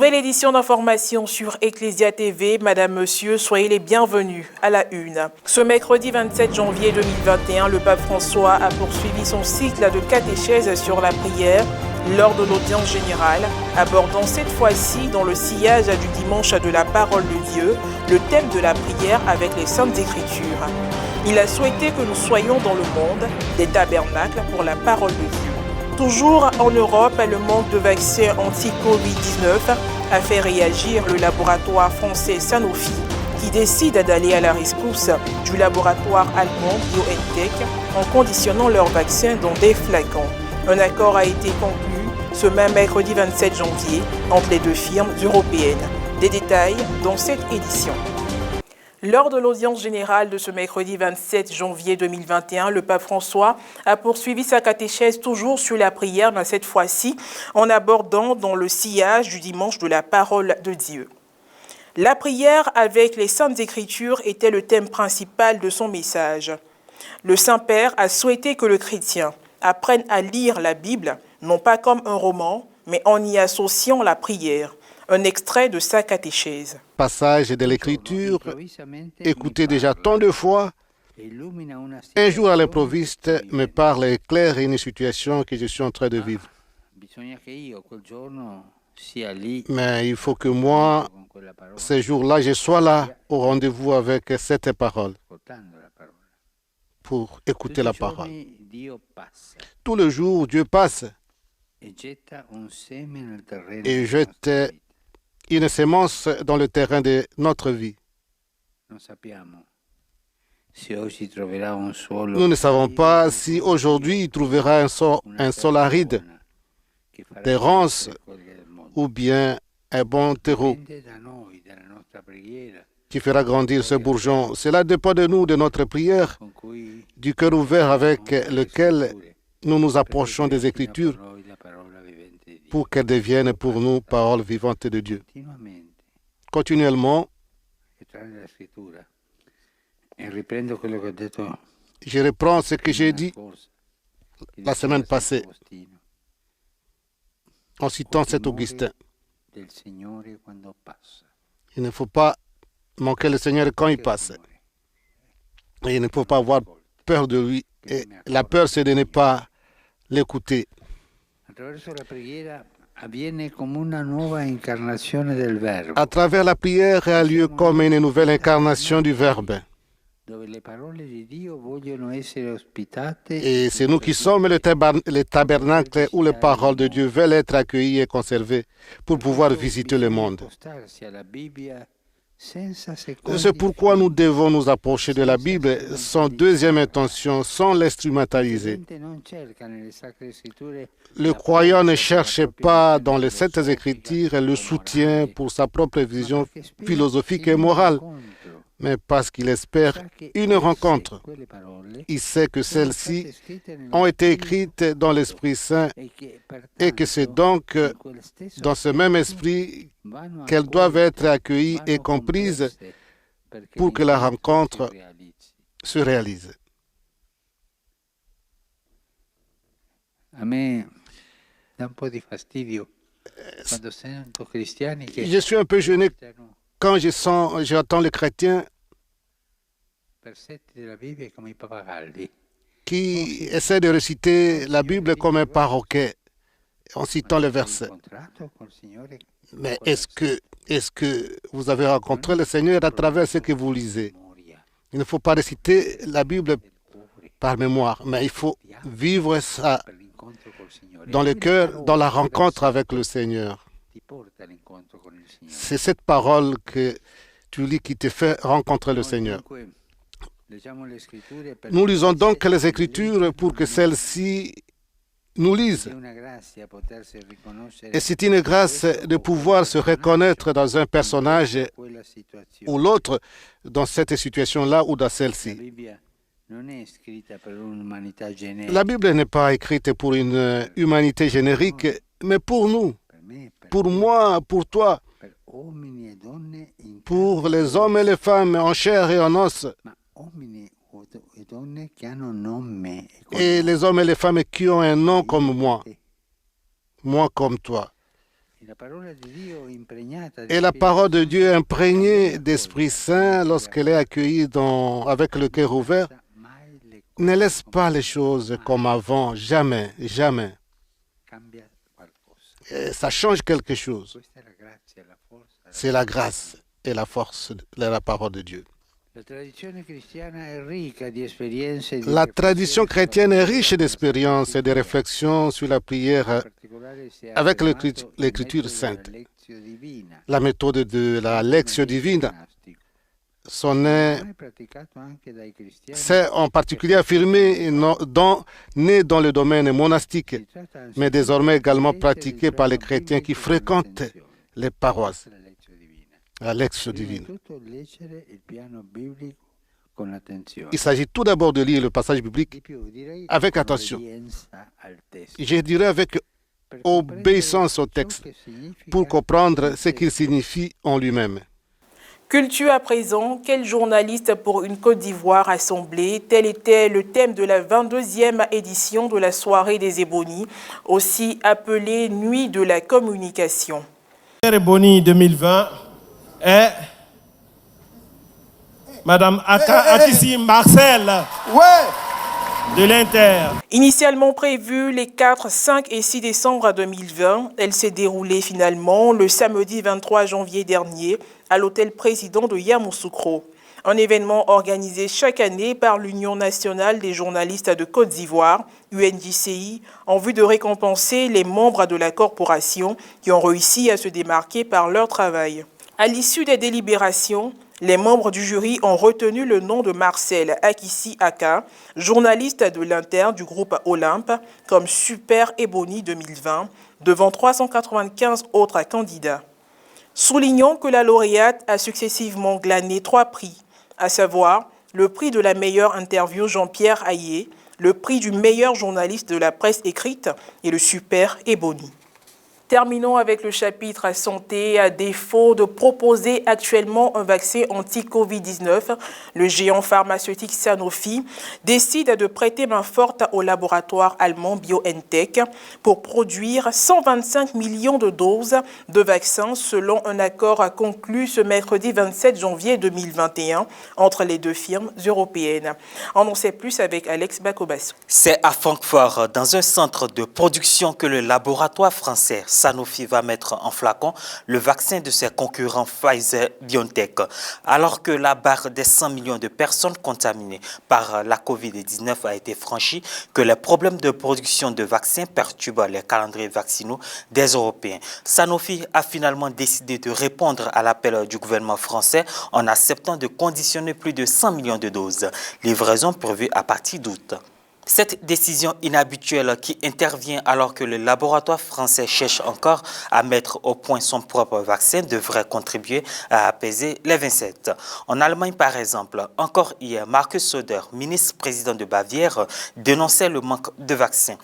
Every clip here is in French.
Nouvelle édition d'information sur Ecclesia TV. Madame, Monsieur, soyez les bienvenus à la une. Ce mercredi 27 janvier 2021, le pape François a poursuivi son cycle de catéchèse sur la prière lors de l'audience générale, abordant cette fois-ci dans le sillage du dimanche de la parole de Dieu, le thème de la prière avec les Saintes Écritures. Il a souhaité que nous soyons dans le monde des tabernacles pour la parole de Dieu. Toujours en Europe, le manque de vaccins anti-Covid-19 a fait réagir le laboratoire français Sanofi qui décide d'aller à la rescousse du laboratoire allemand BioNTech en conditionnant leurs vaccins dans des flacons. Un accord a été conclu ce même mercredi 27 janvier entre les deux firmes européennes. Des détails dans cette édition. Lors de l'audience générale de ce mercredi 27 janvier 2021, le pape François a poursuivi sa catéchèse toujours sur la prière, mais cette fois-ci en abordant dans le sillage du dimanche de la parole de Dieu. La prière avec les Saintes Écritures était le thème principal de son message. Le Saint-Père a souhaité que le chrétien apprenne à lire la Bible, non pas comme un roman, mais en y associant la prière. Un extrait de sa catéchèse. Passage de l'Écriture, écouté déjà tant de fois, un jour à l'improviste me parle et éclaire une situation que je suis en train de vivre. Mais il faut que moi, ce jour-là, je sois là au rendez-vous avec cette parole, pour écouter la parole. Tout le jour, Dieu passe et jette une sémence dans le terrain de notre vie. Nous ne savons pas si aujourd'hui il trouvera un sol aride, des ronces ou bien un bon terreau qui fera grandir ce bourgeon. Cela dépend de nous, de notre prière, du cœur ouvert avec lequel nous nous approchons des Écritures pour qu'elles deviennent pour nous paroles vivantes de Dieu. Continuellement, je reprends ce que j'ai dit la semaine passée en citant cet Augustin. Il ne faut pas manquer le Seigneur quand il passe. Et il ne faut pas avoir peur de lui. Et la peur, c'est de ne pas l'écouter. À travers la prière a lieu comme une nouvelle incarnation du Verbe. Et c'est nous qui sommes le tabernacle où les paroles de Dieu veulent être accueillies et conservées pour pouvoir visiter le monde. C'est pourquoi nous devons nous approcher de la Bible sans deuxième intention, sans l'instrumentaliser. Le croyant ne cherche pas dans les Saintes Écritures le soutien pour sa propre vision philosophique et morale, mais parce qu'il espère une rencontre. Il sait que celles-ci ont été écrites dans l'Esprit Saint et que c'est donc dans ce même esprit qu'elles doivent être accueillies et comprises pour que la rencontre se réalise. Je suis un peu gêné quand j'entends les chrétiens qui essaient de réciter la Bible comme un perroquet en citant les versets. Mais est-ce que vous avez rencontré le Seigneur à travers ce que vous lisez? Il ne faut pas réciter la Bible par mémoire, mais il faut vivre ça dans le cœur, dans la rencontre avec le Seigneur. C'est cette parole que tu lis qui te fait rencontrer le Seigneur. Nous lisons donc les Écritures pour que celles-ci nous lisent. Et c'est une grâce de pouvoir se reconnaître dans un personnage ou l'autre, dans cette situation-là ou dans celle-ci. La Bible n'est pas écrite pour une humanité générique, mais pour nous, pour moi, pour toi, pour les hommes et les femmes en chair et en os, et les hommes et les femmes qui ont un nom comme moi comme toi. Et la parole de Dieu imprégnée d'Esprit Saint, lorsqu'elle est accueillie avec le cœur ouvert, ne laisse pas les choses comme avant, jamais, jamais. Et ça change quelque chose. C'est la grâce et la force de la parole de Dieu. La tradition chrétienne est riche d'expériences et de réflexions sur la prière avec l'écriture sainte. La méthode de la Lectio Divina c'est en particulier affirmé né dans le domaine monastique, mais désormais également pratiqué par les chrétiens qui fréquentent les paroisses. La Lectio Divina. Il s'agit tout d'abord de lire le passage biblique avec attention. Je dirais avec obéissance au texte pour comprendre ce qu'il signifie en lui-même. Culture à présent, quel journaliste pour une Côte d'Ivoire assemblée? Tel était le thème de la 22e édition de la soirée des Ebonies, aussi appelée Nuit de la communication. Ebony 2020 est Madame Akissi Marcel de l'Inter. Initialement prévue les 4, 5 et 6 décembre 2020, elle s'est déroulée finalement le samedi 23 janvier dernier à l'hôtel président de Yamoussoukro. Un événement organisé chaque année par l'Union nationale des journalistes de Côte d'Ivoire, UNJCI, en vue de récompenser les membres de la corporation qui ont réussi à se démarquer par leur travail. À l'issue des délibérations, les membres du jury ont retenu le nom de Marcel Akissi Aka, journaliste de l'Inter du groupe Olympe, comme Super Ebony 2020, devant 395 autres candidats. Soulignons que la lauréate a successivement glané 3 prix, à savoir le prix de la meilleure interview Jean-Pierre Hayé, le prix du meilleur journaliste de la presse écrite et le Super Ebony. Terminons avec le chapitre santé. À défaut de proposer actuellement un vaccin anti-Covid-19, le géant pharmaceutique Sanofi décide de prêter main forte au laboratoire allemand BioNTech pour produire 125 millions de doses de vaccins selon un accord conclu ce mercredi 27 janvier 2021 entre les deux firmes européennes. On en sait plus avec Alex Bakobasso. C'est à Francfort, dans un centre de production, que le laboratoire français Sanofi va mettre en flacon le vaccin de ses concurrents Pfizer-BioNTech. Alors que la barre des 100 millions de personnes contaminées par la Covid-19 a été franchie, que les problèmes de production de vaccins perturbent les calendriers vaccinaux des Européens. Sanofi a finalement décidé de répondre à l'appel du gouvernement français en acceptant de conditionner plus de 100 millions de doses. Livraison prévue à partir d'août. Cette décision inhabituelle qui intervient alors que le laboratoire français cherche encore à mettre au point son propre vaccin devrait contribuer à apaiser les 27. En Allemagne, par exemple, encore hier, Markus Söder, ministre-président de Bavière, dénonçait le manque de vaccins.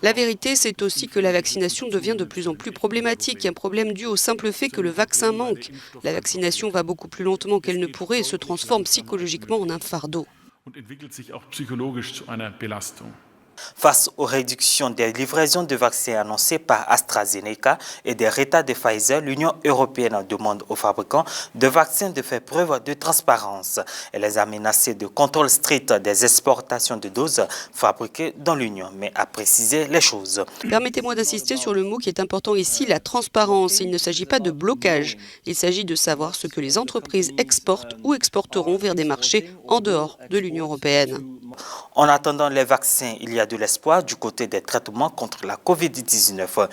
La vérité, c'est aussi que la vaccination devient de plus en plus problématique. Un problème dû au simple fait que le vaccin manque. La vaccination va beaucoup plus lentement qu'elle ne pourrait et se transforme psychologiquement en un fardeau. Und entwickelt sich auch psychologisch zu einer Belastung. Face aux réductions des livraisons de vaccins annoncées par AstraZeneca et des retards de Pfizer, l'Union européenne demande aux fabricants de vaccins de faire preuve de transparence. Elle les a menacés de contrôle strict des exportations de doses fabriquées dans l'Union, mais a précisé les choses. Permettez-moi d'insister sur le mot qui est important ici, la transparence. Il ne s'agit pas de blocage, il s'agit de savoir ce que les entreprises exportent ou exporteront vers des marchés en dehors de l'Union européenne. En attendant les vaccins, il y a de l'espoir du côté des traitements contre la Covid-19.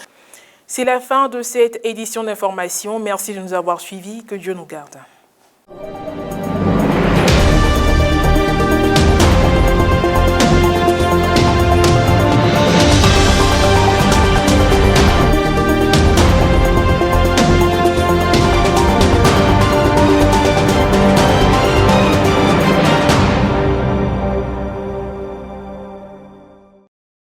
C'est la fin de cette édition d'information. Merci de nous avoir suivis. Que Dieu nous garde.